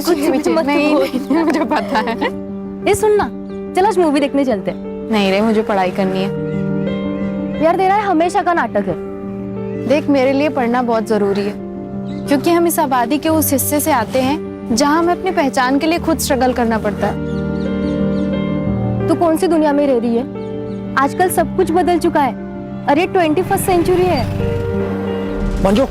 Please नहीं, मुझे पता है। ये सुन ना, चल आज मूवी देखने चलते हैं। नहीं रे, मुझे पढ़ाई करनी है। यार तेरा हमेशा का नाटक है। देख, मेरे लिए पढ़ना बहुत जरूरी है, क्योंकि हम इस आबादी के उस हिस्से से आते हैं जहां हमें अपनी पहचान के लिए खुद स्ट्रगल करना पड़ता है। तू कौन सी दुनिया में रह रही है? आजकल सब कुछ बदल चुका है। अरे 21st सेंचुरी है। मंजू,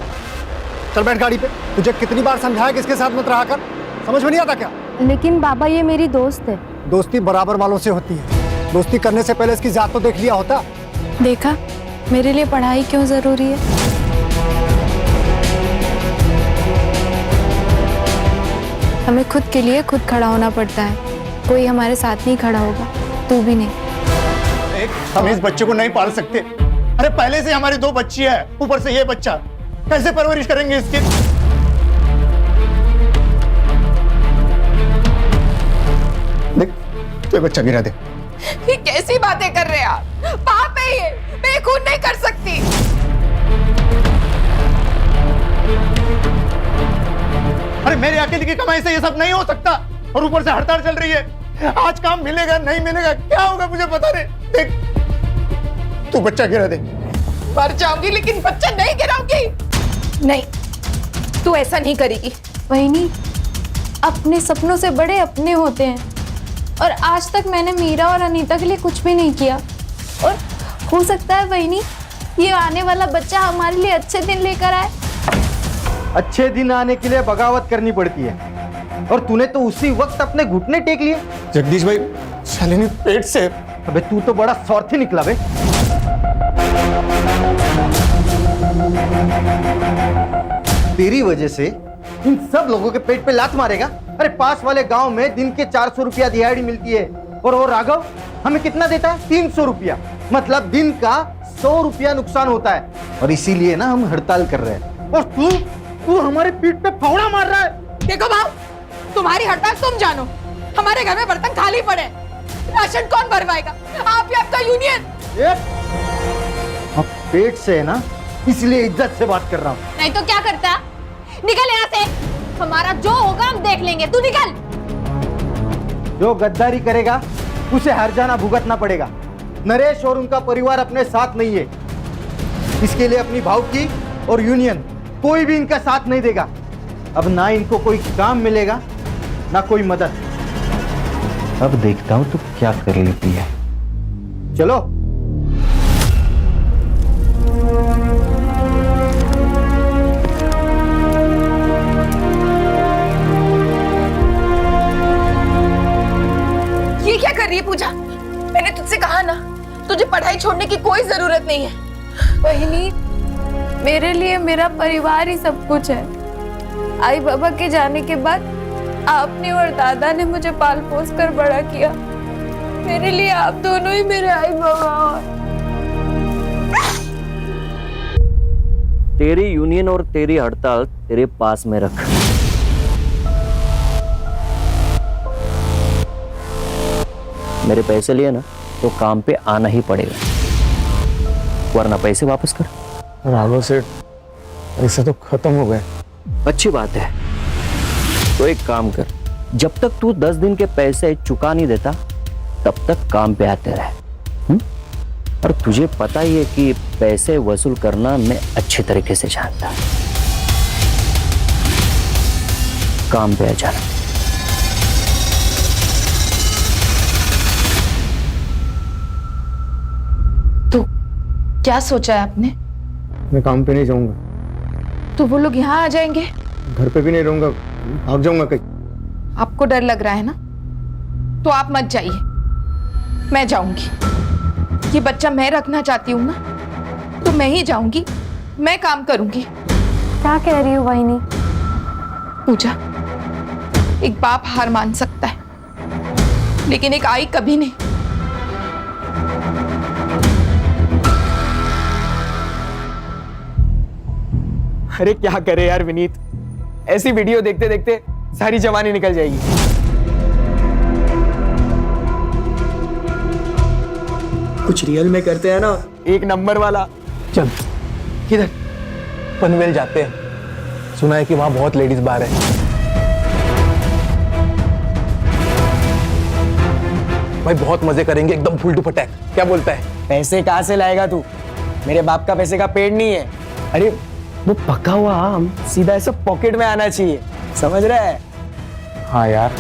चल बैठ गाड़ी पे। तुझे कितनी बार समझाया कि इसके साथ मत रहा कर, समझ में नहीं आता क्या? लेकिन बाबा ये मेरी दोस्त है। दोस्ती बराबर वालों से होती है। दोस्ती करने से पहले इसकी जात तो देख लिया होता। देखा मेरे लिए पढ़ाई क्यों जरूरी है। हमें खुद के लिए खुद खड़ा होना पड़ता है। कोई हमारे साथ नहीं खड़ा होगा, तू भी नहीं। हम इस बच्चे को नहीं पाल सकते। अरे पहले से हमारी 2 बच्ची है, ऊपर से ये बच्चा, कैसे परवरिश करेंगे इसकी? देख, तो ये बच्चा गिरा दे। ये कैसी बातें कर रहे हैं आप? पाप है ये, मैं खून नहीं कर सकती। अरे मेरे अकेले की कमाई से ये सब नहीं हो सकता, और ऊपर से हड़ताल चल रही है। आज काम मिलेगा नहीं मिलेगा क्या होगा मुझे पता नहीं। देख, तू बच्चा गिरा दे। मर जाऊंगी लेकिन बच्चा नहीं गिराऊंगी। नहीं, तू ऐसा नहीं करेगी। वहीनी, अपने सपनों से बड़े अपने होते हैं, और आज तक मैंने मीरा और अनीता के लिए कुछ भी नहीं किया। और हो सकता है वहीनी, ये आने वाला बच्चा हमारे लिए अच्छे दिन लेकर आए। अच्छे दिन आने के लिए बगावत करनी पड़ती है, और तूने तो उसी वक्त अपने घुटने टेक लिए। जगदीश भाई, शालिनी पेट से। अबे तू तो बड़ा स्वार्थी निकला बे। तेरी वजह से इन सब लोगों के पेट पे लात मारेगा। अरे पास वाले गांव में दिन के 400 रुपया दिहाड़ी मिलती है, और वो राघव हमें कितना देता है? 300 रुपया। मतलब दिन का 100 रुपया नुकसान होता है, और इसीलिए ना हम हड़ताल कर रहे हैं। और तू हमारे पीठ पे फावड़ा मार रहा है। देखो भाव, तुम्हारी हड़ताल तुम जानो। हमारे घर में बर्तन खाली पड़े, राशन कौन भरवाएगा? आप या आपका यूनियन। अब पेट से है ना, इसलिए इज्जत से बात कर रहा हूँ। नहीं तो क्या करता? निकल यहाँ से। हमारा जो होगा हम देख लेंगे, तू निकल। जो गद्दारी करेगा उसे हर्जाना भुगतना पड़ेगा। नरेश और उनका परिवार अपने साथ नहीं है, इसके लिए अपनी भावकी और यूनियन कोई भी इनका साथ नहीं देगा। अब ना इनको कोई काम मिलेगा ना कोई मदद। अब देखता हूं तू क्या कर लेती है। चलो। ये क्या कर रही है पूजा? मैंने तुझसे कहा ना, तुझे पढ़ाई छोड़ने की कोई जरूरत नहीं है। वहीनी, मेरे लिए मेरा परिवार ही सब कुछ है। आई बाबा के जाने के बाद आपने और दादा ने मुझे पाल पोस कर बड़ा किया। मेरे लिए आप दोनों ही मेरे आई बाबा। तेरी यूनियन और तेरी हड़ताल तेरे पास में रख। मेरे पैसे लिए ना तो काम पे आना ही पड़ेगा, वरना पैसे वापस कर। राघव सेठ, ऐसा तो खत्म हो गए। अच्छी बात है, तो एक काम कर, जब तक तू 10 दिन के पैसे चुका नहीं देता तब तक काम पे आते रहे। और तुझे पता ही है कि पैसे वसूल करना मैं अच्छे तरीके से जानता। काम पे आ जाना। तो क्या सोचा है आपने? मैं काम पे नहीं जाऊंगा। तो वो लोग यहाँ आ जाएंगे? घर पे भी नहीं रहूंगा, भाग जाऊंगा कहीं। आपको डर लग रहा है ना, तो आप मत जाइए, मैं जाऊंगी। ये बच्चा मैं रखना चाहती हूँ ना, तो मैं ही जाऊंगी, मैं काम करूंगी। क्या कह रही हो वहीनी? पूजा, एक बाप हार मान सकता है, लेकिन एक आई कभी नहीं। अरे क्या करे यार विनीत, ऐसी वीडियो देखते देखते सारी जवानी निकल जाएगी। कुछ रियल में करते हैं ना, एक नंबर वाला। चल, किधर? पनवेल जाते हैं, सुना है कि वहां बहुत लेडीज बार है। भाई बहुत मजे करेंगे, एकदम फुल टू पटैक। क्या बोलता है? पैसे कहाँ से लाएगा तू? मेरे बाप का पैसे का पेड़ नहीं है। अरे वो पका हुआ आम सीधा ऐसा पॉकेट में आना चाहिए, समझ रहा है? हाँ यार,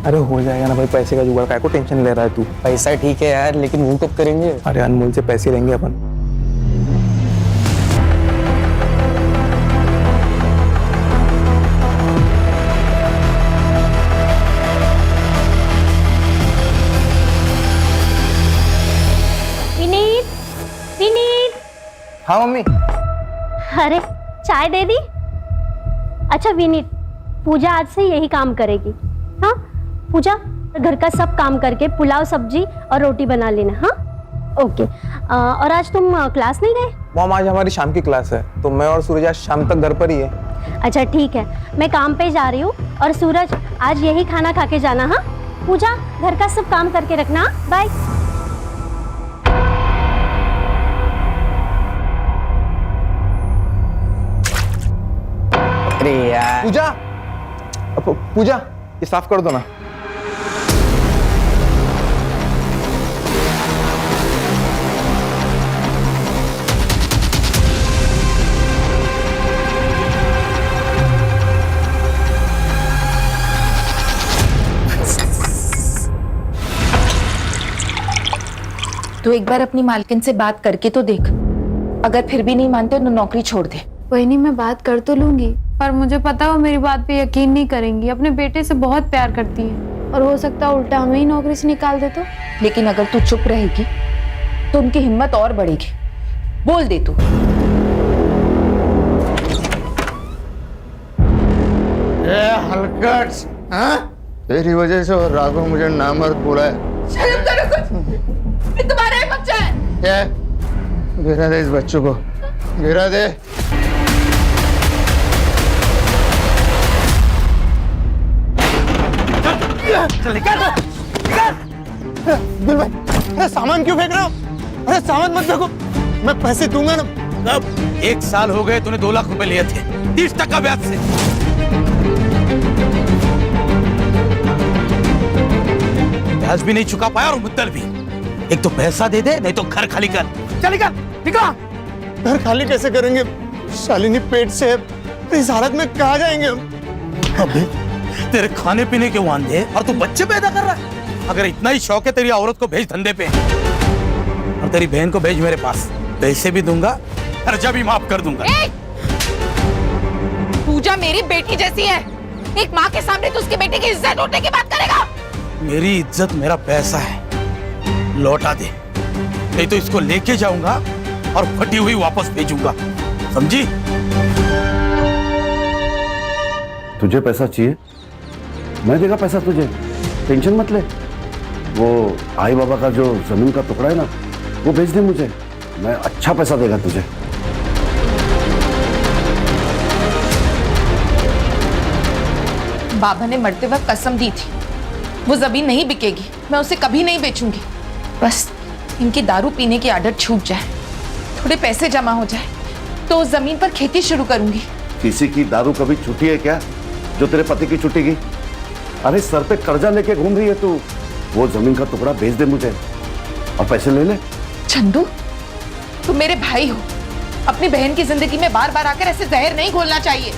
अरे हो जाएगा ना भाई, पैसे का जुगाड़। काय को टेंशन ले रहा है तू? पैसा ठीक है यार, लेकिन वो कब करेंगे? अरे अनमोल से पैसे लेंगे अपन। विनीत, विनीत, हाँ मम्मी। अरे चाय दे दी। अच्छा विनीत, पूजा आज से यही काम करेगी। हाँ पूजा, घर का सब काम करके पुलाव, सब्जी और रोटी बना लेना। हाँ ओके। और आज तुम क्लास नहीं गए? मॉम आज हमारी शाम की क्लास है, तो मैं और सूरज आज शाम तक घर पर ही है। अच्छा ठीक है, मैं काम पे जा रही हूँ। और सूरज, आज यही खाना खा के जाना। हाँ पूजा, घर का सब काम करके रखना। बाय। अरे यार पूजा, पूजा ये साफ कर दो ना। तो एक बार अपनी मालकिन से बात करके तो देख, अगर फिर भी नहीं मानते तो नौकरी छोड़ दे। वही नहीं, मैं बात कर तो लूंगी, पर मुझे पता है वो मेरी बात पे यकीन नहीं करेंगी। अपने बेटे से बहुत प्यार करती हैं और हो सकता है उल्टा हमें ही नौकरी से निकाल दे तो। लेकिन अगर तू चुप रहेगी तो उनकी हिम्मत और बढ़ेगी। बोल दे तू। हलकट, हाँ? तेरी वजह से वो राघव मुझे नामर्द बोला है। शर्म करो कुछ, ये तुम्हारा ही बच्चा है। क्या? गिरा दे इस बच्चों को, गिरा दे। दिल भाई, अरे सामान क्यों फेंक रहे हो? अरे सामान मत फेंको, मैं पैसे दूंगा ना। कब? 1 साल हो गए, तूने 2 लाख रुपए लिए थे 30% ब्याज से। ब्याज भी नहीं चुका पाया और मुद्दल भी। एक तो पैसा दे दे, नहीं तो घर खाली कर। चल निकल, निकल। घर खाली कैसे करेंगे? शालिनी पेट से है, इस हालत में कहाँ जाएंगे हम? अबे तेरे खाने पीने के वांदे और तू बच्चे पैदा कर रहा है। अगर इतना ही शौक है तेरी औरत को भेज धंधे पे, और तेरी बहन को भेज मेरे पास। पैसे भी दूंगा, खर्चा भी माफ कर दूंगा। पूजा मेरी बेटी जैसी है, एक माँ के सामने तू उसके बेटे की इज्जत उठने की बात करेगा? मेरी इज्जत मेरा पैसा है, लौटा दे, नहीं तो इसको लेके जाऊंगा और फटी हुई वापस भेजूंगा, समझी? तुझे पैसा चाहिए, मैं देगा पैसा तुझे, टेंशन मत ले। वो आई बाबा का जो जमीन का टुकड़ा है ना, वो भेज दे मुझे, मैं अच्छा पैसा देगा तुझे। बाबा ने मरते वक्त कसम दी थी, वो जमीन नहीं बिकेगी, मैं उसे कभी नहीं बेचूंगी। बस इनकी दारू पीने की आदत छूट जाए, थोड़े पैसे जमा हो जाए, तो उस जमीन पर खेती शुरू करूंगी। किसी की दारू कभी छूटी है क्या, जो तेरे पति की छूटेगी? अरे सर पे कर्जा लेके घूम रही है तू, वो जमीन का टुकड़ा भेज दे मुझे और पैसे ले ले। चंदू, तुम मेरे भाई हो, अपनी बहन की जिंदगी में बार बार आकर ऐसे जहर नहीं घोलना चाहिए।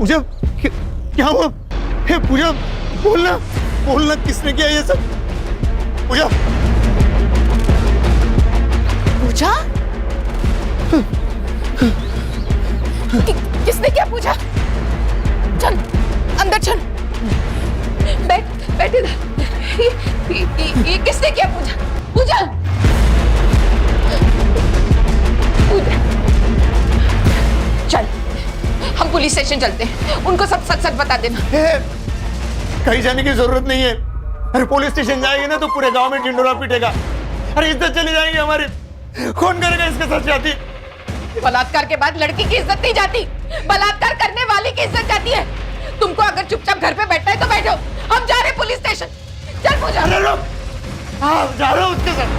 पूजा, क्या हुआ? हे पूजा, बोलना, बोलना, किसने किया ये सब? पूजा, पूजा? किसने किया? पूजा, चल अंदर चल, बैठ इधर। ये किसने किया? पूजा, पूजा, पूजा, चल हम पुलिस स्टेशन चलते हैं, उनको सब सच सच बता देना। कहीं जाने की जरूरत नहीं है। अरे पुलिस स्टेशन जाएंगे ना तो पूरे गांव में ढिंडोरा पीटेगा। अरे इज्जत चली जाएगी हमारी। कौन करेगा इसके साथ शादी? बलात्कार के बाद लड़की की इज्जत नहीं जाती, बलात्कार करने वाले की इज्जत जाती है। तुमको अगर चुपचाप घर पे बैठना है तो बैठो, हम जा रहे पुलिस स्टेशन। चल पूजा। अरे रुक, हाँ जा रहा हूँ उसके साथ।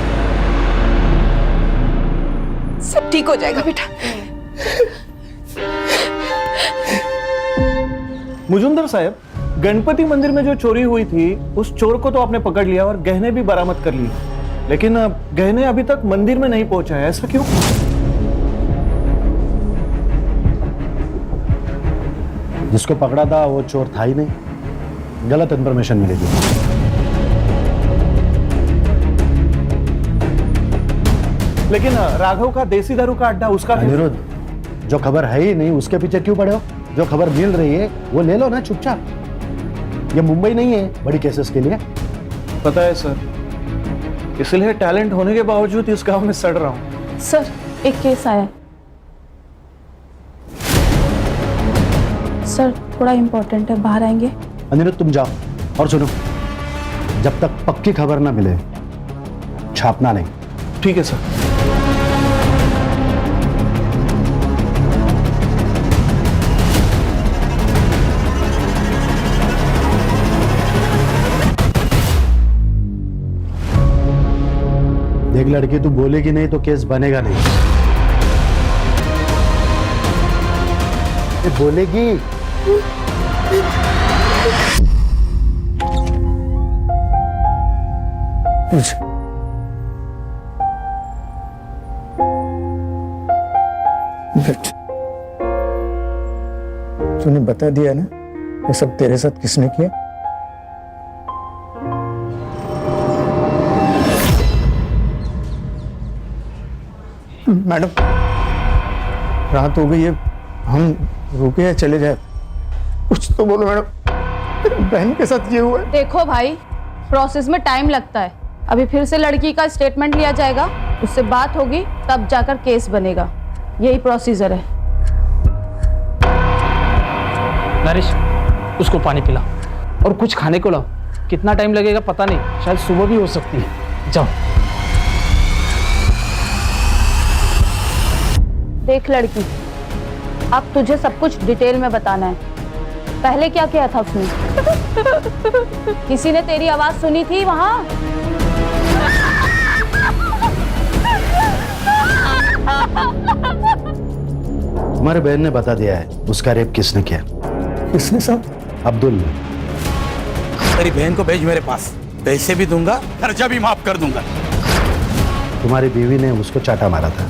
सब ठीक हो जाएगा बेटा। मुजुमदार साहब, गणपति मंदिर में जो चोरी हुई थी उस चोर को तो आपने पकड़ लिया और गहने भी बरामद कर लिए, लेकिन गहने अभी तक मंदिर में नहीं पहुंचा है, ऐसा क्यों? जिसको पकड़ा था वो चोर था ही नहीं, गलत इंफॉर्मेशन मिलेगी। लेकिन राघव का देसी दारू का अड्डा, उसका क्या? अनिरुद्ध, जो खबर है ही नहीं उसके पीछे क्यों पड़े हो? जो खबर मिल रही है वो ले लो ना चुपचाप। ये मुंबई नहीं है बड़ी केसेस के लिए। पता है सर, इसलिए टैलेंट होने के बावजूद इस गांव में सड़ रहा हूं। सर एक केस आया है। सर थोड़ा इम्पोर्टेंट है, बाहर आएंगे? अनिरुद्ध तुम जाओ, और सुनो, जब तक पक्की खबर ना मिले छापना नहीं। ठीक है सर। देख लड़की, तू बोलेगी नहीं तो केस बनेगा नहीं। ये बोलेगी। तूने बता दिया ना ये सब तेरे साथ किसने किया? मैडम, रात हो गई है, हम रुके या चले जाए? कुछ तो बोलो मैडम, मेरी बहन के साथ ये हुआ है। देखो भाई, प्रोसेस में टाइम लगता है। अभी फिर से लड़की का स्टेटमेंट लिया जाएगा, उससे बात होगी, तब जाकर केस बनेगा। यही प्रोसीजर है। नरेश, उसको पानी पिला और कुछ खाने को लाओ। कितना टाइम लगेगा पता नहीं, शायद सुबह भी हो सकती है। जाओ। देख लड़की, अब तुझे सब कुछ डिटेल में बताना है। पहले क्या किया था उसने? किसी ने तेरी आवाज सुनी थी वहां? तुम्हारे बहन ने बता दिया है उसका रेप किसने किया। किसने साहब? अब्दुल ने। तेरी बहन को भेज मेरे पास, पैसे भी दूंगा, खर्चा भी माफ कर दूंगा। तुम्हारी बीवी ने उसको चाटा मारा था,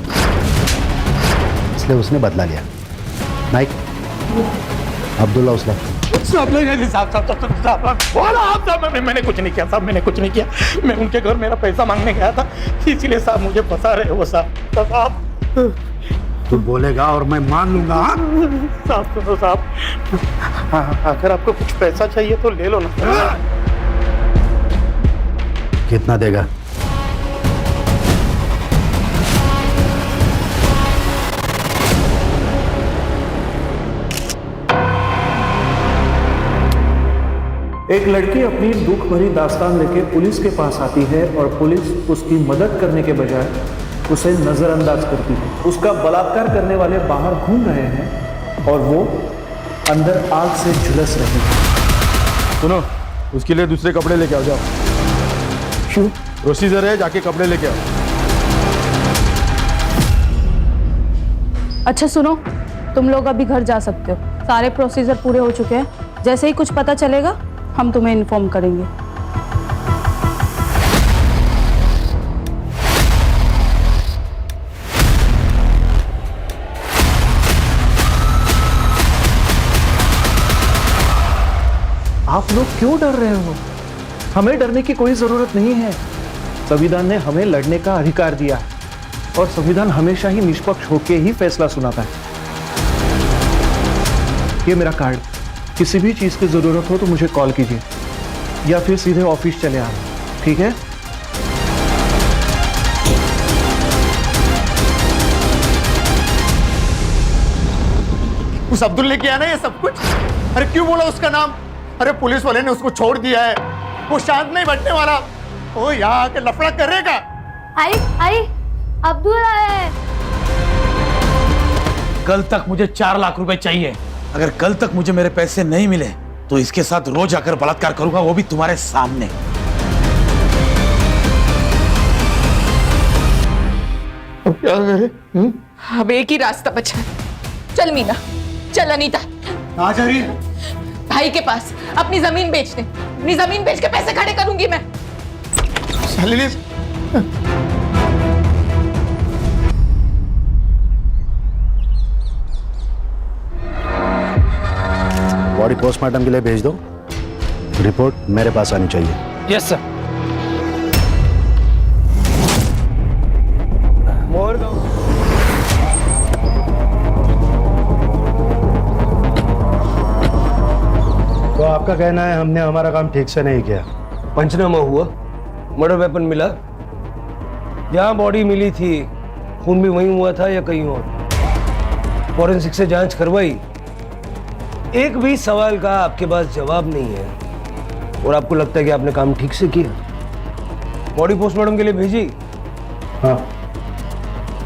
इसलिए उसने बदला लिया। नाइक, अब्दुल्ला उसला। मैंने कुछ नहीं किया साहब, मैंने कुछ नहीं किया। मैं उनके घर मेरा पैसा मांगने गया था, इसीलिए साहब मुझे फंसा रहे हो साहब। तू बोलेगा और मैं मान लूंगा। साहब सुनो साहब, अगर आपको कुछ पैसा चाहिए तो ले लो ना। कितना देगा? एक लड़की अपनी दुख भरी दास्तान लेके पुलिस के पास आती है और पुलिस उसकी मदद करने के बजाय उसे नजरअंदाज करती है। उसका बलात्कार करने वाले बाहर घूम रहे हैं और वो अंदर आग से झुलस रहे हैं। सुनो, उसके लिए दूसरे कपड़े लेके आओ, जाओ। क्यों? प्रोसीजर है, जाके कपड़े लेके आओ। अच्छा सुनो, तुम लोग अभी घर जा सकते हो, सारे प्रोसीजर पूरे हो चुके हैं। जैसे ही कुछ पता चलेगा हम तुम्हें इन्फॉर्म करेंगे। आप लोग क्यों डर रहे हो? हमें डरने की कोई जरूरत नहीं है। संविधान ने हमें लड़ने का अधिकार दिया है और संविधान हमेशा ही निष्पक्ष होकर ही फैसला सुनाता है। ये मेरा कार्ड, किसी भी चीज की जरूरत हो तो मुझे कॉल कीजिए या फिर सीधे ऑफिस चले आना, ठीक है? उस अब्दुल ने किया ना ये सब कुछ? अरे क्यों बोला उसका नाम? अरे पुलिस वाले ने उसको छोड़ दिया है, वो शांत नहीं बैठने वाला, वो यहाँ आके लफड़ा करेगा। आई आई अब्दुल आया है। कल तक मुझे 4 लाख रुपए चाहिए। अगर कल तक मुझे मेरे पैसे नहीं मिले तो इसके साथ रोज आकर बलात्कार करूंगा, वो भी तुम्हारे सामने। अब क्या करें? अब एक ही रास्ता बचा है। चल मीना, चल अनीता, कहाँ जा रही है? भाई के पास अपनी जमीन बेच दे। अपनी जमीन बेच के पैसे खड़े करूंगी मैं। शालिनी, बॉडी पोस्टमार्टम के लिए भेज दो, रिपोर्ट मेरे पास आनी चाहिए। Yes sir. मोर दो। तो आपका कहना है हमने हमारा काम ठीक से नहीं किया? पंचनामा हुआ, मर्डर वेपन मिला, जहां बॉडी मिली थी खून भी वहीं हुआ था या कहीं और। फॉरेंसिक से जांच करवाई, एक भी सवाल का आपके पास जवाब नहीं है और आपको लगता है कि आपने काम ठीक से किया। बॉडी पोस्टमार्टम के लिए भेजी? हाँ,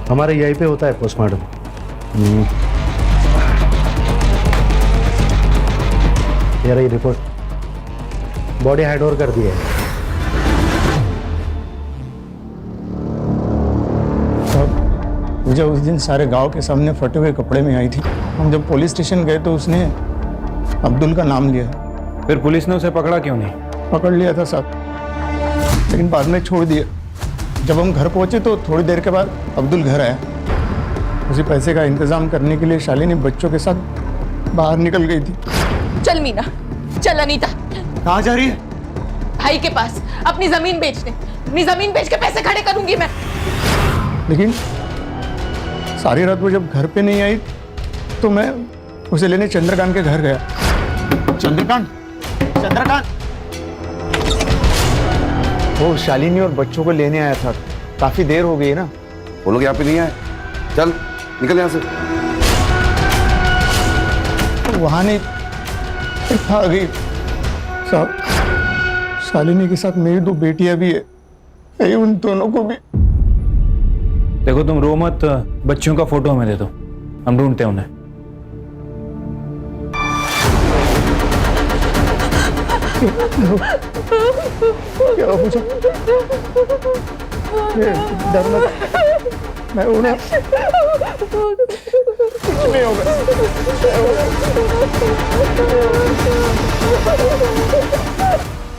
हमारे यहीं पे होता है पोस्टमार्टम। ये रही रिपोर्ट, बॉडी हैंड ओवर कर दी है। पूजा उस दिन सारे गांव के सामने फटे हुए कपड़े में आई थी। हम जब पुलिस स्टेशन गए तो उसने अब्दुल का नाम लिया। फिर पुलिस ने उसे पकड़ा क्यों नहीं? पकड़ लिया था साहब, लेकिन बाद में छोड़ दिया। जब हम घर पहुंचे तो थोड़ी देर के बाद अब्दुल घर आया। उसी पैसे का इंतजाम करने के लिए शालिनी बच्चों के साथ बाहर निकल गई थी। चल मीना, चल अनीता, कहाँ जा रही है? भाई के पास अपनी जमीन बेच दे। अपनी जमीन बेच के पैसे खड़े करूंगी मैं। लेकिन सारी रात वो जब घर पे नहीं आई तो मैं उसे लेने चंद्रकांत के घर गया। चंद्रकांत, चंद्रकांत, वो शालिनी और बच्चों को लेने आया था। काफी देर हो गई है ना। वो लोग यहाँ पे नहीं आए। चल निकल यहाँ से। वहां नहीं आ गई साहब। शालिनी के साथ मेरी 2 बेटियां भी है, कहीं उन दोनों को भी। देखो तुम रो मत, बच्चियों का फोटो हमें दे दो, हम ढूंढते हैं उन्हें। क्या पूछा? डर मत, मैं हूं ना, कुछ नहीं होगा।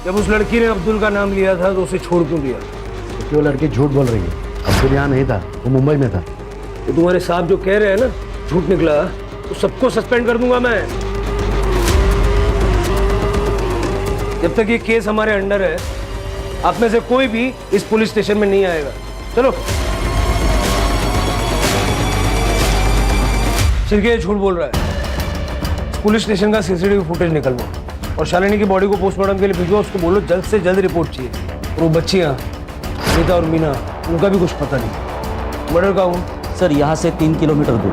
जब उस लड़की ने अब्दुल का नाम लिया था तो उसे छोड़ क्यों दिया? क्योंकि वो लड़की झूठ बोल रही है। अब्दुल यहाँ नहीं था, वो मुंबई में था। तो तुम्हारे साहब जो कह रहे हैं ना झूठ निकला, तो सबको सस्पेंड कर दूंगा मैं। जब तक ये केस हमारे अंडर है, आप में से कोई भी इस पुलिस स्टेशन में नहीं आएगा। चलो। सिर्फ झूठ बोल रहा है। पुलिस स्टेशन का सीसीटीवी फुटेज निकलवा और शालिनी की बॉडी को पोस्टमार्टम के लिए भिजवा। उसको बोलो जल्द से जल्द रिपोर्ट चाहिए। और वो बच्चियां अनीता और मीना, उनका भी कुछ पता नहीं। मर्डर का हूँ सर, यहाँ से 3 किलोमीटर दूर।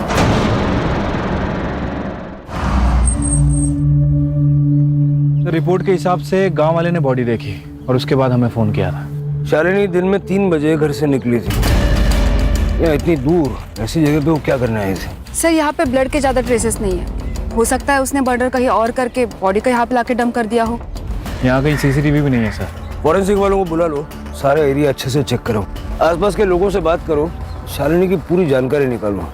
रिपोर्ट के हिसाब से गांव वाले ने बॉडी देखी और उसके बाद हमें फोन किया था। शालिनी दिन में 3 बजे घर से निकली थी। यहाँ इतनी दूर ऐसी जगह पे वो क्या करने आई थी? सर यहाँ पे ब्लड के ज्यादा ट्रेसेस नहीं है। हो सकता है उसने मर्डर कहीं और करके बॉडी को यहाँ पे लाके डंप कर दिया हो। यहाँ कहीं सीसीटीवी भी नहीं है सर। फॉरेंसिक वालों को बुला लो, सारा एरिया अच्छे से चेक करो, आसपास के लोगों से बात करो, शालिनी की पूरी जानकारी निकालो।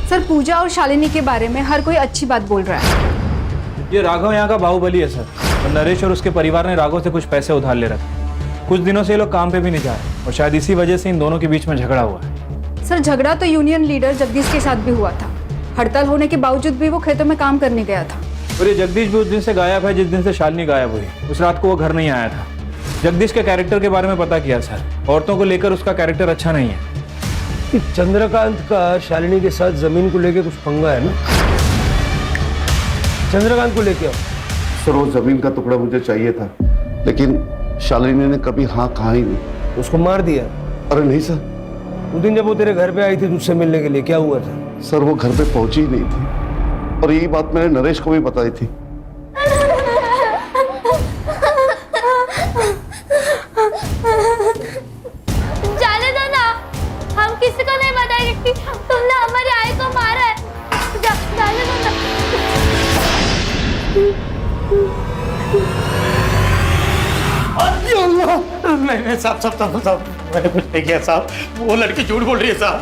सर पूजा और शालिनी के बारे में हर कोई अच्छी बात बोल रहा है। ये राघव यहाँ का बाहुबली है सर, और नरेश और उसके परिवार ने राघव से कुछ पैसे उधार ले रखे। कुछ दिनों से ये लोग काम पे भी नहीं जा रहे और शायद इसी वजह से इन दोनों के बीच में झगड़ा हुआ है। सर झगड़ा तो यूनियन लीडर जगदीश के साथ भी हुआ था। हड़ताल होने के बावजूद भी वो खेतों में काम करने गया था। और ये जगदीश भी उस दिन से गायब है जिस दिन से शालिनी गायब हुई। उस रात को वो घर नहीं आया था। जगदीश के कैरेक्टर के बारे में पता किया सर, औरतों को लेकर उसका कैरेक्टर अच्छा नहीं है। चंद्रकांत का शालिनी के साथ जमीन को लेके कुछ पंगा है ना? चंद्रकांत को लेके आओ। सर वो जमीन का टुकड़ा मुझे चाहिए था, लेकिन शालिनी ने कभी हाँ कहा ही नहीं। उसको मार दिया? अरे नहीं सर। उस दिन जब वो तेरे घर पे आई थी तुझसे मिलने के लिए, क्या हुआ था? सर वो घर पे पहुंची ही नहीं थी और यही बात मैंने नरेश को भी बताई थी। जाने दो ना, हम किसी को नहीं बताएंगे कि तुमने हमारी आई को मारा है। जाने दो ना। नहीं साहब, मैंने कुछ नहीं किया साहब, वो लड़की झूठ बोल रही है साहब।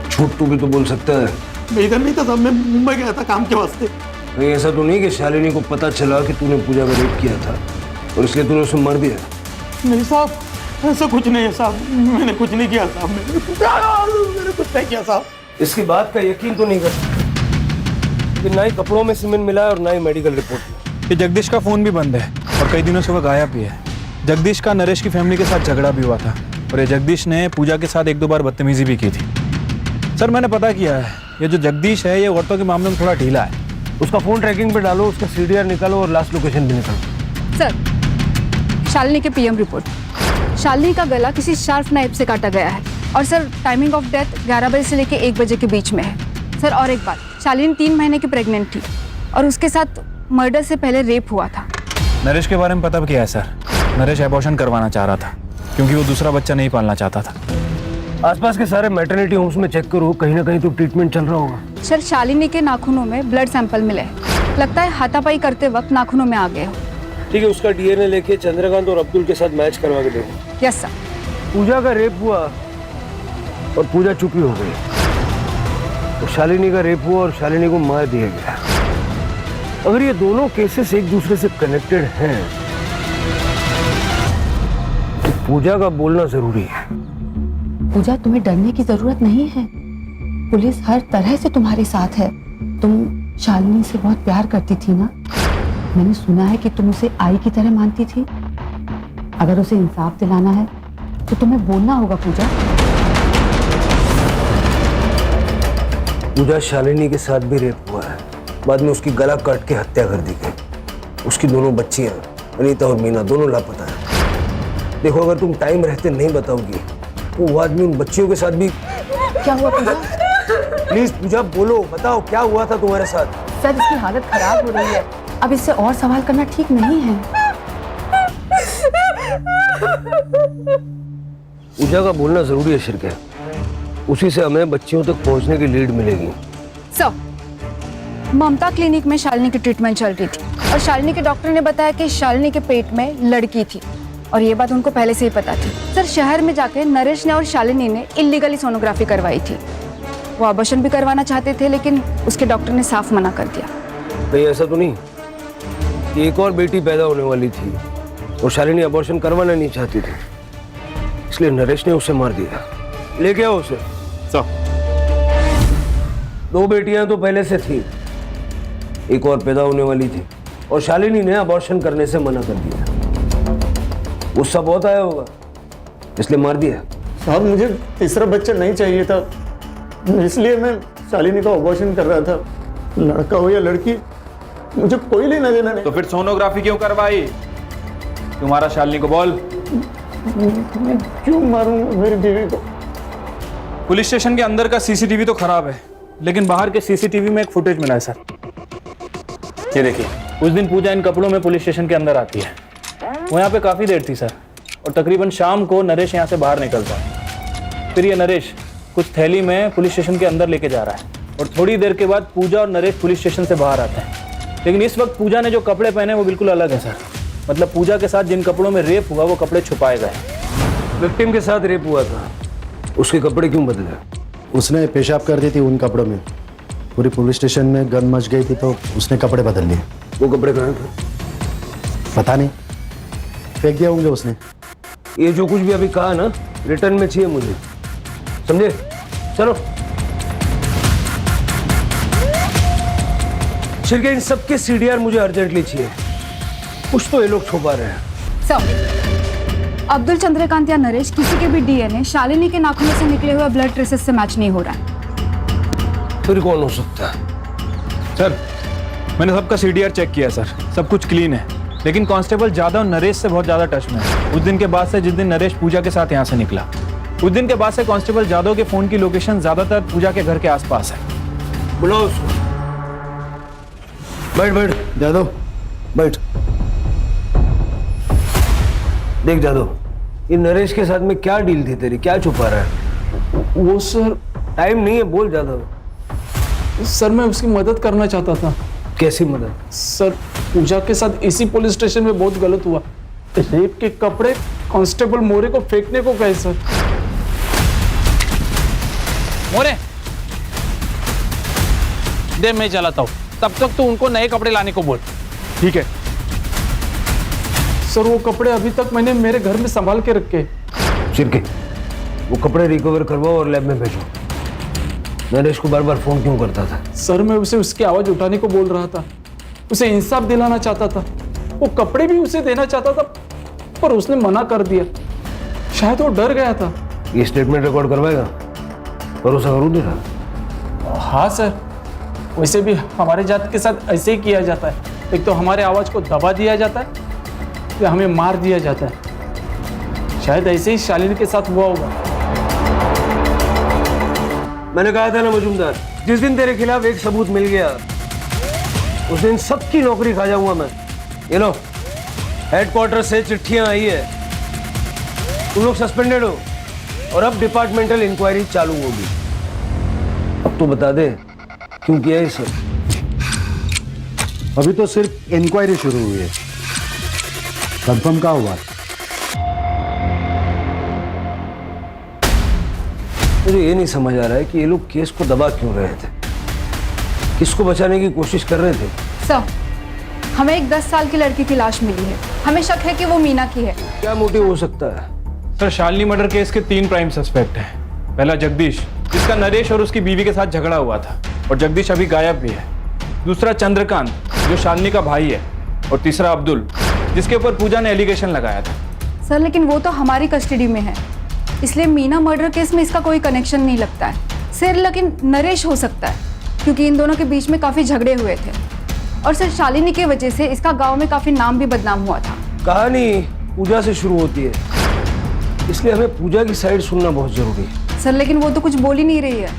झूठ तू भी तो बोल सकता है। मैं इधर नहीं था साहब, मैं मुंबई गया था काम के वास्ते। कहीं ऐसा तो नहीं कि शालिनी को पता चला कि तूने पूजा का रेप किया था और इसलिए तूने उसे मार दिया? नहीं साहब, ऐसा कुछ नहीं है साहब, मैंने कुछ नहीं किया साहब, मैंने कुछ नहीं किया साहब। इसकी बात का यकीन तो नहीं कर सकता कि ना ही कपड़ों में सीमेंट मिला है और ना ही मेडिकल रिपोर्ट में। ये जगदीश का फोन भी बंद है और कई दिनों से वो गायब भी है। जगदीश का नरेश की फैमिली के साथ झगड़ा भी हुआ था और ये जगदीश ने पूजा के साथ 1-2 बार बदतमीजी भी की थी। सर मैंने पता किया है, ये जो जगदीश है ये औरतों के मामले में थोड़ा ढीला है। उसका फोन ट्रैकिंग पे डालो, उसका सीडीआर निकालो और लास्ट लोकेशन भी निकालो। सर, शालिनी के पीएम रिपोर्ट। शालिनी का गला किसी शार्प नाइफ से काटा गया है और सर टाइमिंग ऑफ डेथ 11 बजे से लेकर 1 बजे के बीच में है। सर और एक बात, शालिनी 3 महीने की प्रेग्नेंट थी और उसके साथ मर्डर से पहले रेप हुआ था। नरेश के बारे में पता किया है सर। नरेश एबॉर्शन करवाना चाह रहा था क्योंकि वो दूसरा बच्चा नहीं पालना चाहता था। आसपास के सारे मैटरनिटी होम्स में चेक करो, कहीं ना कहीं तो ट्रीटमेंट चल रहा होगा। सर शालिनी के नाखूनों में ब्लड सैंपल मिले हैं, लगता है हाथापाई करते वक्त नाखूनों में आ गए हो। ठीक है, उसका डीएनए लेके चंद्रकांत और अब्दुल के साथ मैच करवा के देखो। Yes sir. पूजा का रेप हुआ और पूजा चुपी हो गई, तो शालिनी का रेप हुआ और शालिनी को मार दिया गया। अगर ये दोनों केसेस एक दूसरे से कनेक्टेड हैं तो पूजा का बोलना जरूरी है। पूजा, तुम्हें डरने की जरूरत नहीं है। पुलिस हर तरह से तुम्हारे साथ है। तुम शालिनी से बहुत प्यार करती थी ना? मैंने सुना है कि तुम उसे आई की तरह मानती थी। अगर उसे इंसाफ दिलाना है तो तुम्हें बोलना होगा पूजा। पूजा, शालिनी के साथ भी रेप हुआ है, बाद में उसकी गला काट के हत्या कर दी गई। उसकी दोनों बच्चियां अनीता और मीना दोनों लापता है। देखो, अगर तुम टाइम रहते नहीं बताओगी तो वो आदमी उन बच्चियों के साथ भी। क्या हुआ पूजा? प्लीज पूजा बोलो, बताओ क्या हुआ था तुम्हारे साथ? सर, इसकी हालत खराब हो रही है, अब इससे और सवाल करना ठीक नहीं है। पूजा का बोलना जरूरी है शिरके, उसी से हमें बच्चियों तक पहुंचने की लीड मिलेगी। सर, ममता क्लिनिक में शालिनी की ट्रीटमेंट चल रही थी और शालिनी के डॉक्टर ने बताया कि शालिनी के पेट में लड़की थी और ये बात उनको पहले से ही पता थी। सर, शहर में जाकर नरेश ने और शालिनी ने इल्लीगली सोनोग्राफी करवाई थी। वो अबॉर्शन भी करवाना चाहते थे लेकिन उसके डॉक्टर ने साफ मना कर दिया। कहीं ऐसा तो नहीं कि एक और बेटी पैदा होने वाली थी और शालिनी अबॉर्शन करवाना नहीं चाहती थी, इसलिए नरेश ने उसे मार दिया? लेके आओ उसे। सब 2 बेटियां तो पहले से थी, एक और पैदा होने वाली थी और शालिनी ने अबॉर्शन करने से मना कर दिया। गुस्सा बहुत आया होगा इसलिए मार दिया। साहब, मुझे तीसरा बच्चा नहीं चाहिए था, इसलिए मैं शालिनी का अबॉर्शन कर रहा था। लड़का हो या लड़की, मुझे कोई लेना देना नहीं। तो फिर सोनोग्राफी क्यों करवाई? तुम्हारा शालिनी को बोल। मैं क्यों मारूंगा मेरी बीवी को? पुलिस स्टेशन के अंदर का सीसीटीवी तो खराब है लेकिन बाहर के सीसीटीवी में एक फुटेज मिला है सर। ये देखिए, उस दिन पूजा इन कपड़ों में पुलिस स्टेशन के अंदर आती है। वो यहाँ पे काफ़ी देर थी सर और तकरीबन शाम को नरेश यहाँ से बाहर निकलता है। फिर ये नरेश कुछ थैली में पुलिस स्टेशन के अंदर लेके जा रहा है और थोड़ी देर के बाद पूजा और नरेश पुलिस स्टेशन से बाहर आते हैं। लेकिन इस वक्त पूजा ने जो कपड़े पहने वो बिल्कुल अलग है सर। मतलब पूजा के साथ जिन कपड़ों में रेप हुआ वो कपड़े छुपाए गए। विक्टिम के साथ रेप हुआ था, उसके कपड़े क्यों बदले? उसने पेशाब कर दी थी उन कपड़ों में। पूरी पुलिस स्टेशन में गन मच गई थी तो उसने कपड़े बदल लिए। वो कपड़े कहाँ थे? पता नहीं, फेंक दिया होंगे उसने। ये जो कुछ भी अभी कहा ना, रिटर्न में चाहिए मुझे, समझे? चलो शिरके, इन सबके सीडीआर मुझे अर्जेंटली चाहिए। कुछ तो ये लोग छुपा रहे हैं। सर, अब्दुल, चंद्रकांत या नरेश किसी के भी डीएनए शालिनी के नाखूनों से निकले हुए ब्लड ट्रेसेस से मैच नहीं हो रहा है। फिर कौन हो सकता है? सर, मैंने सबका सीडीआर चेक किया सर, सब कुछ क्लीन है। लेकिन कांस्टेबल जादव नरेश से बहुत ज़्यादा टच में है। उस दिन के बाद से जिस दिन नरेश पूजा के साथ यहाँ से निकला उस दिन के बाद से कांस्टेबल जादव के फोन की लोकेशन ज्यादातर पूजा के घर के आसपास है। बुलाओ उसको। बैठ बैठ जादव, बैठ। देख जादव, ये नरेश के साथ में क्या डील थी तेरी, क्या छुपा रहा है? वो सर, टाइम नहीं है, बोल जादव। सर मैं उसकी मदद करना चाहता था। कैसी मदद? सर पूजा के साथ इसी पुलिस स्टेशन में बहुत गलत हुआ। रेप के कपड़े कांस्टेबल मोरे को फेंकने को कहे सर। मोरे, दे मैं चलाता हूँ, तब तक तू उनको नए कपड़े लाने को बोल। ठीक है सर, वो कपड़े अभी तक मैंने मेरे घर में संभाल के रखे। चिरके, वो कपड़े रिकवर करवाओ और लैब में भेजो। नरेश को बार बार फोन क्यों करता था? सर मैं उसे उसकी आवाज उठाने को बोल रहा था, उसे इंसाफ दिलाना चाहता था। वो कपड़े भी उसे देना चाहता था, पर उसने मना कर दिया। शायद वो डर गया था। ये स्टेटमेंट रिकॉर्ड करवाएगा? भरोसा करूँ तेरा? हाँ सर, वैसे भी हमारे जात के साथ ऐसे ही किया जाता है। एक तो हमारे आवाज को दबा दिया जाता है या हमें मार दिया जाता है। शायद ऐसे ही शालिनी के साथ हुआ होगा। मैंने कहा था ना मजूमदार, जिस दिन तेरे खिलाफ एक सबूत मिल गया उस दिन सबकी नौकरी खा जाऊंगा मैं। ये लो, हेडक्वार्टर से चिट्ठियां आई है, तुम लोग सस्पेंडेड हो और अब डिपार्टमेंटल इंक्वायरी चालू होगी। अब तो बता दे क्यों किया ये सब? अभी तो सिर्फ इंक्वायरी शुरू हुई है, कंफर्म का हुआ? मुझे ये नहीं समझ आ रहा है कि ये लोग केस को दबा क्यों रहे थे, किसको बचाने की कोशिश कर रहे थे? सर, हमें एक 10 साल की लड़की की लाश मिली है। हमें शक है कि वो मीना की है। क्या मोटिव हो सकता है? सर शालिनी मर्डर केस के 3 प्राइम सस्पेक्ट हैं। पहला जगदीश, जिसका नरेश और उसकी बीवी के साथ झगड़ा हुआ था और जगदीश अभी गायब भी है। दूसरा चंद्रकांत, जो शालिनी का भाई है। और तीसरा अब्दुल, जिसके ऊपर पूजा ने एलिगेशन लगाया था। सर लेकिन वो तो हमारी कस्टडी में है, इसलिए मीना मर्डर केस में इसका कोई कनेक्शन नहीं लगता है। सर लेकिन नरेश हो सकता है, क्योंकि इन दोनों के बीच में काफी झगड़े हुए थे और सर शालिनी की वजह से इसका गांव में काफी नाम भी बदनाम हुआ था। कहानी पूजा से शुरू होती है, इसलिए हमें पूजा की साइड सुनना बहुत जरूरी है। सर लेकिन वो तो कुछ बोल ही नहीं रही है।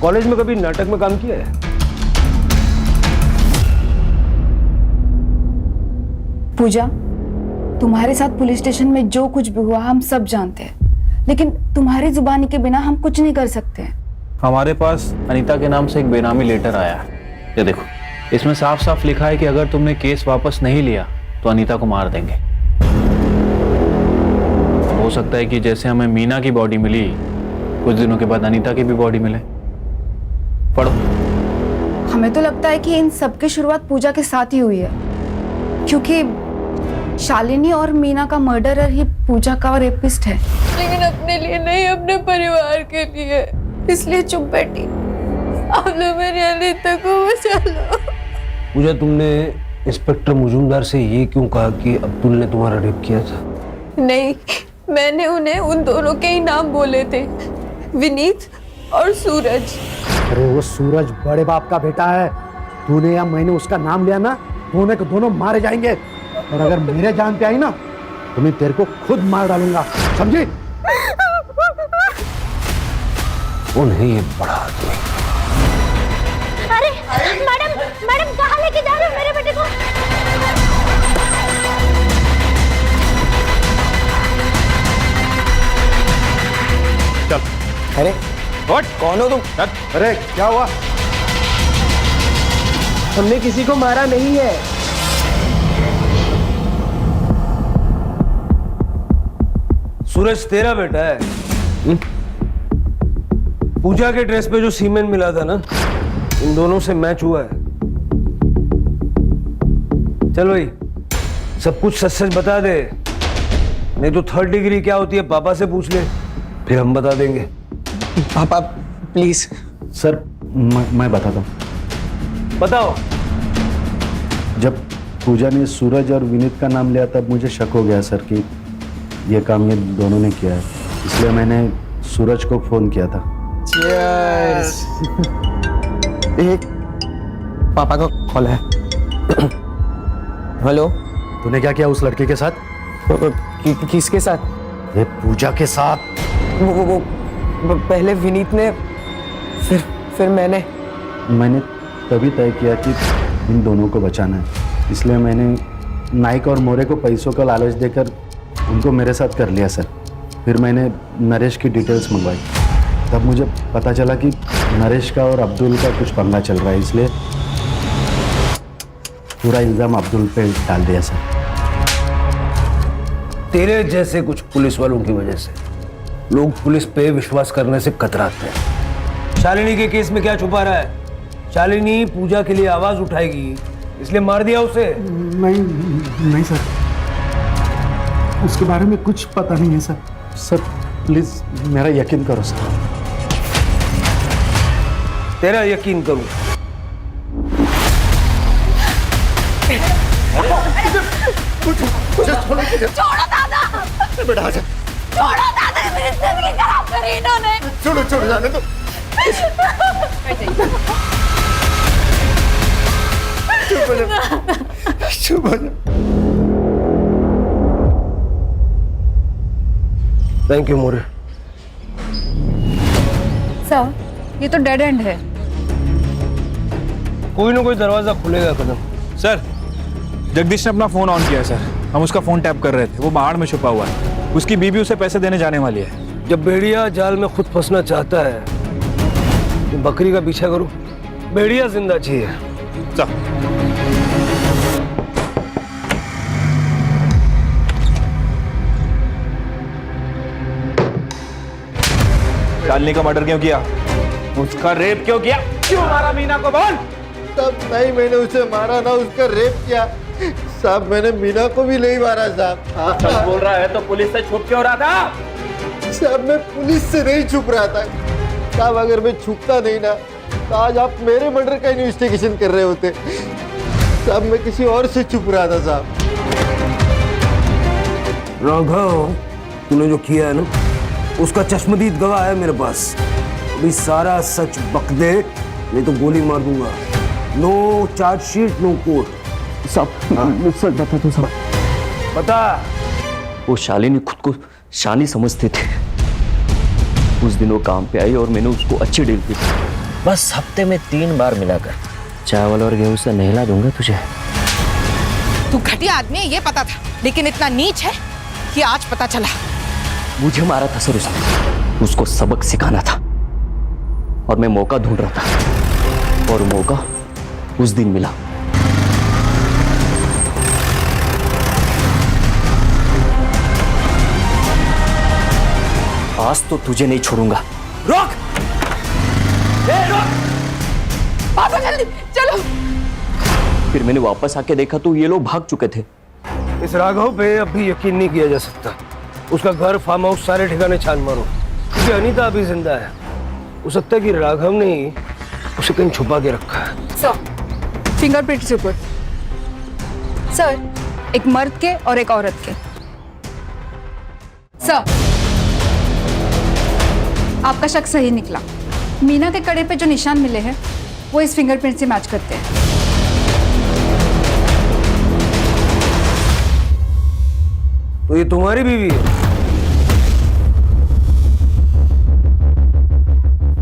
कॉलेज में कभी नाटक में काम किया है? पूजा, तुम्हारे साथ पुलिस स्टेशन में जो कुछ भी हुआ हम सब जानते हैं, लेकिन तुम्हारी जुबानी के बिना हम कुछ नहीं कर सकते। हमारे पास अनीता के नाम से एक बेनामी लेटर आया है। ये देखो, इसमें साफ साफ लिखा है कि अगर तुमने केस वापस नहीं लिया तो अनीता को मार देंगे। हो सकता है कि जैसे हमें मीना की बॉडी मिली, कुछ दिनों के बाद अनीता की भी बॉडी मिले। पढ़ो। हमें तो लगता है कि इन सब की शुरुआत पूजा के साथ ही हुई है, क्योंकि शालिनी और मीना का मर्डरर ही पूजा का रेपिस्ट है। लेकिन अपने लिए नहीं, अपने परिवार के लिए, इसलिए चुप बैठी। आप लोग मेरी अनीता को बचा लो। पूजा, तुमने इंस्पेक्टर मुजुमदार से ये क्यों कहा कि अब्दुल ने तुम्हारा रेप किया था? नहीं, मैंने उन्हें उन दोनों के ही नाम बोले थे, विनीत और सूरज। अरे वो सूरज बड़े बाप का बेटा है। तूने या मैंने उसका नाम लिया ना, दोनों के दोनों मारे जाएंगे। और अगर मेरे जान पे आई ना तो मैं तेरे को खुद मार डालूंगा, समझी? कौन है ये बड़ा आदमी? अरे मैडम, मैडम कहाँ लेके जा रहे हो मेरे बेटे को? चल। अरे व्हाट? कौन हो तुम? अरे क्या हुआ? हमने किसी को मारा नहीं है। सूरज तेरा बेटा है? पूजा के ड्रेस पे जो सीमेंट मिला था ना, इन दोनों से मैच हुआ है। चल भाई, सब कुछ सच सच बता दे, नहीं तो 3rd डिग्री क्या होती है पापा से पूछ ले, फिर हम बता देंगे। पापा प्लीज। सर मैं बताता हूँ। बताओ। जब पूजा ने सूरज और विनीत का नाम लिया तब मुझे शक हो गया सर कि ये काम ये दोनों ने किया है, इसलिए मैंने सूरज को फोन किया था। Cheers। एक पापा का कॉल है। हेलो। तूने क्या किया उस लड़के के साथ? किसके साथ? ये पूजा के साथ। वो पहले विनीत ने, फिर मैंने तभी तय किया कि इन दोनों को बचाना है, इसलिए मैंने नाइक और मोरे को पैसों का लालच देकर उनको मेरे साथ कर लिया सर। फिर मैंने नरेश की डिटेल्स मंगवाई, तब मुझे पता चला कि नरेश का और अब्दुल का कुछ पंगा चल रहा है, इसलिए पूरा इल्जाम अब्दुल पे डाल दिया सर। तेरे जैसे कुछ पुलिस वालों की वजह से लोग पुलिस पे विश्वास करने से कतराते हैं। शालिनी के केस में क्या छुपा रहा है? शालिनी पूजा के लिए आवाज उठाएगी, इसलिए मार दिया उसे। नहीं सर, उसके बारे में कुछ पता नहीं है सर। सर प्लीज मेरा यकीन करो सर। तेरा यकीन करूं? छोड़ो दादा, बेटा आजा। छोड़ो दादा, मेरी जिंदगी खराब करी इन्होंने। छोड़ो जाने दो। चुप हो जा। Thank you more. सर, ये तो डेड एंड है। कोई ना कोई दरवाजा खुलेगा कदम। सर, जगदीश ने अपना फोन ऑन किया है सर। हम उसका फोन टैप कर रहे थे, वो बाहर में छुपा हुआ है। उसकी बीबी उसे पैसे देने जाने वाली है। जब भेड़िया जाल में खुद फंसना चाहता है तो बकरी का पीछा करो, भेड़िया जिंदा चाहिए। सर शालिनी का मर्डर क्यों किया? उसका रेप क्यों किया? क्यों मारा मीना को? बोल। तब नहीं मैंने उसे मारा ना उसका रेप किया साहब, मैंने मीना को भी नहीं मारा साहब। सच बोल रहा है तो पुलिस से छुप क्यों रहा था? साहब मैं पुलिस से नहीं छुप रहा था साहब, अगर मैं छुपता नहीं ना तो आज आप मेरे मर्डर का इन्वेस्टिगेशन कर रहे होते साहब। मैं किसी और से छुप रहा था साहब। राघव, तूने जो किया है ना, उसका चश्मदीद गवाह है मेरे पास। अभी सारा सच बक दे, नहीं तो गोली मार दूंगा। No chargesheet, no court. सब सच बता दो सब। बता। वो शालिनी खुद को शानी समझते थे। उस दिन वो काम पे आई और मैंने उसको अच्छी डील की। बस हफ्ते में 3 बार मिलाकर चावल और गेहूं से नहला दूंगा तुझे। तू घटिया आदमी है ये पता था, लेकिन इतना नीच है कि आज पता चला। मुझे मारा था सर उसने, उसको सबक सिखाना था और मैं मौका ढूंढ रहा था और मौका उस दिन मिला। आज तो तुझे नहीं छोड़ूंगा। रोक! रोक! भागो जल्दी, चलो। फिर मैंने वापस आके देखा तो ये लोग भाग चुके थे। इस राघव पे अब भी यकीन नहीं किया जा सकता। उसका घर, फार्म हाउस, सारे ठिकाने छान मारो, क्योंकि अनीता अभी जिंदा है। हो सकता है कि राघव ने उसे कहीं छुपा के रखा है। Sir, fingerprints report. सर, एक मर्द के और एक औरत के। सर, आपका शक सही निकला। मीना के कड़े पे जो निशान मिले हैं वो इस फिंगरप्रिंट से मैच करते हैं। तो ये तुम्हारी बीवी है?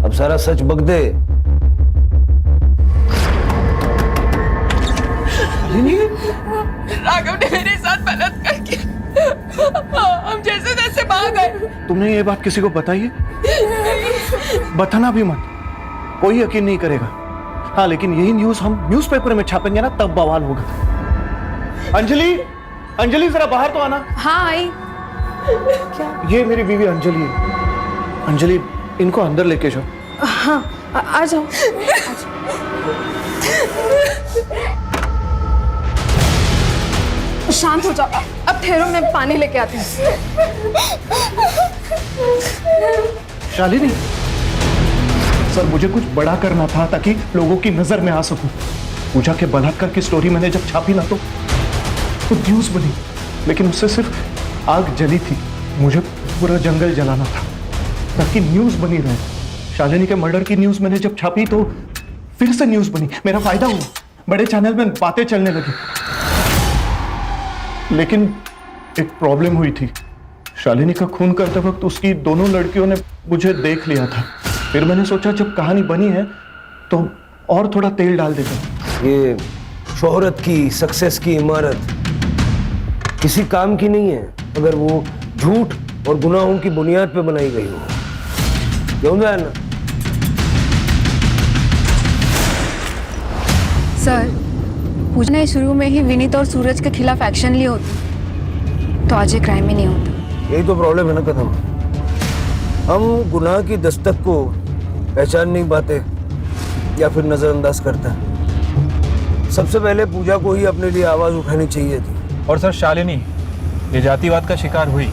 अब सारा सच बक दे। राघव ने मेरे साथ बलात्कार किया। हम जैसे तैसे भाग गए। तुमने ये बात किसी को बताई है? बताना भी मत, कोई यकीन नहीं करेगा। हाँ, लेकिन यही न्यूज़ हम न्यूज़पेपर में छापेंगे ना, तब बवाल होगा। अंजलि, अंजलि जरा बाहर तो आना। हाँ आई। ये मेरी बीवी अंजलि है। अंजलि, इनको अंदर लेके जाओ। हाँ आ जाओ। शांत हो जाओ, अब ठहरो, मैं पानी लेके आती हूँ। शालिनी, सर मुझे कुछ बड़ा करना था ताकि लोगों की नजर में आ सकूं। पूजा के बलात्कार की स्टोरी मैंने जब छापी ना तो न्यूज़ बनी, लेकिन उससे सिर्फ आग जली थी। मुझे पूरा जंगल जलाना था ताकि न्यूज़ बनी रहे। शालिनी के मर्डर की न्यूज़ मैंने जब छापी तो फिर से न्यूज़ बनी, मेरा फायदा हुआ, बड़े चैनल में बातें चलने लगी। लेकिन एक प्रॉब्लम हुई थी। शालिनी का खून करते वक्त उसकी दोनों लड़कियों ने मुझे देख लिया था। फिर मैंने सोचा जब कहानी बनी है तो और थोड़ा तेल डाल देता हूं। ये शोहरत की, सक्सेस की इमारत किसी काम की नहीं है अगर वो झूठ और गुनाहों की बुनियाद पे बनाई गई हो। क्यों ना? सर, पूजा ने शुरू में ही विनीत और सूरज के खिलाफ एक्शन लिए होते तो आज ये क्राइम ही नहीं होता। यही तो प्रॉब्लम है ना कदम, हम गुनाह की दस्तक को पहचान नहीं पाते या फिर नजरअंदाज करते हैं। सबसे पहले पूजा को ही अपने लिए आवाज उठानी चाहिए थी। और सर शालिनी ये जातिवाद का शिकार हुई,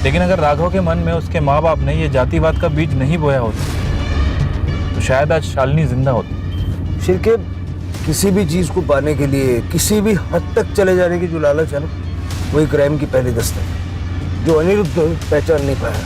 लेकिन अगर राघव के मन में उसके माँ बाप ने ये जातिवाद का बीज नहीं बोया होता तो शायद आज शालिनी जिंदा होती। शिरके किसी भी चीज को पाने के लिए किसी भी हद तक चले जाने की जो लालच है ना, वही क्राइम की पहली दस्तक है जो अनिरुद्ध पहचान नहीं पाया।